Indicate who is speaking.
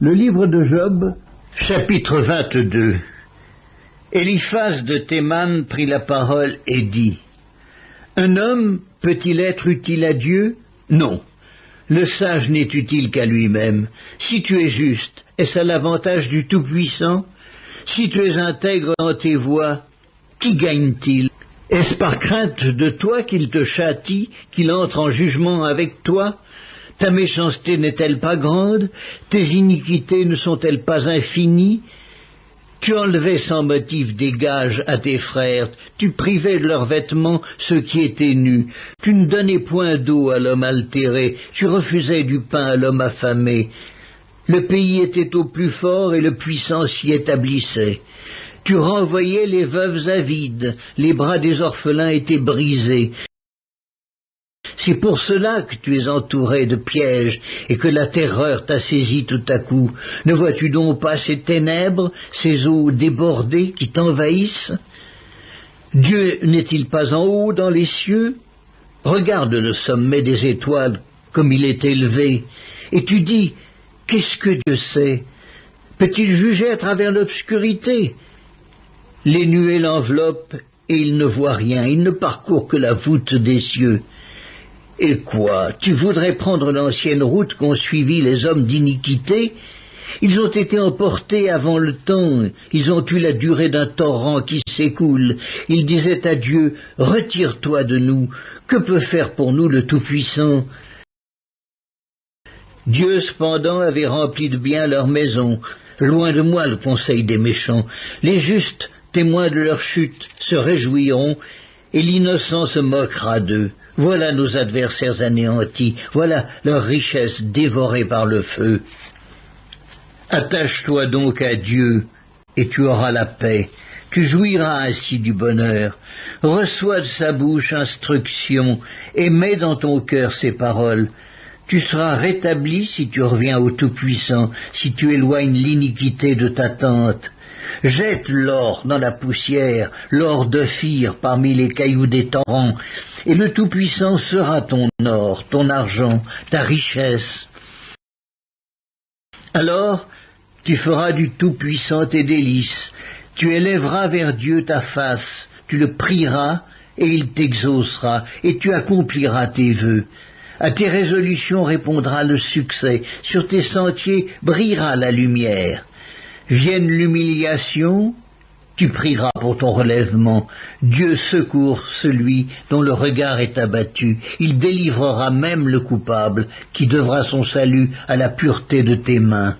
Speaker 1: Le livre de Job, chapitre 22. Eliphaz de Théman prit la parole et dit : Un homme peut-il être utile à Dieu? Non. Le sage n'est utile qu'à lui-même. Si tu es juste, est-ce à l'avantage du Tout-Puissant? Si tu es intègre dans tes voies, qui gagne-t-il? Est-ce par crainte de toi qu'il te châtie, qu'il entre en jugement avec toi? Ta méchanceté n'est-elle pas grande? Tes iniquités ne sont-elles pas infinies? Tu enlevais sans motif des gages à tes frères, tu privais de leurs vêtements ceux qui étaient nus, tu ne donnais point d'eau à l'homme altéré, tu refusais du pain à l'homme affamé. Le pays était au plus fort et le puissant s'y établissait. Tu renvoyais les veuves avides, les bras des orphelins étaient brisés. C'est pour cela que tu es entouré de pièges et que la terreur t'a saisi tout à coup. Ne vois-tu donc pas ces ténèbres, ces eaux débordées qui t'envahissent? Dieu n'est-il pas en haut dans les cieux? Regarde le sommet des étoiles comme il est élevé, et tu dis, qu'est-ce que Dieu sait? Peut-il juger à travers l'obscurité? Les nuées l'enveloppent et il ne voit rien, il ne parcourt que la voûte des cieux. Et quoi? Tu voudrais prendre l'ancienne route qu'ont suivie les hommes d'iniquité? Ils ont été emportés avant le temps, ils ont eu la durée d'un torrent qui s'écoule. Ils disaient à Dieu, retire-toi de nous, que peut faire pour nous le Tout-Puissant? Dieu cependant avait rempli de bien leur maison. Loin de moi le conseil des méchants. Les justes, témoins de leur chute, se réjouiront, et l'innocent se moquera d'eux. Voilà nos adversaires anéantis, voilà leur richesse dévorée par le feu. Attache-toi donc à Dieu, et tu auras la paix. Tu jouiras ainsi du bonheur. Reçois de sa bouche instruction, et mets dans ton cœur ses paroles. Tu seras rétabli si tu reviens au Tout-Puissant, si tu éloignes l'iniquité de ta tente. Jette l'or dans la poussière, l'or d'Ophir parmi les cailloux des torrents, et le Tout-Puissant sera ton or, ton argent, ta richesse. Alors, tu feras du Tout-Puissant tes délices, tu élèveras vers Dieu ta face, tu le prieras, et il t'exaucera, et tu accompliras tes vœux. À tes résolutions répondra le succès, sur tes sentiers brillera la lumière. Vienne l'humiliation, tu prieras pour ton relèvement. Dieu secourt celui dont le regard est abattu. Il délivrera même le coupable, qui devra son salut à la pureté de tes mains.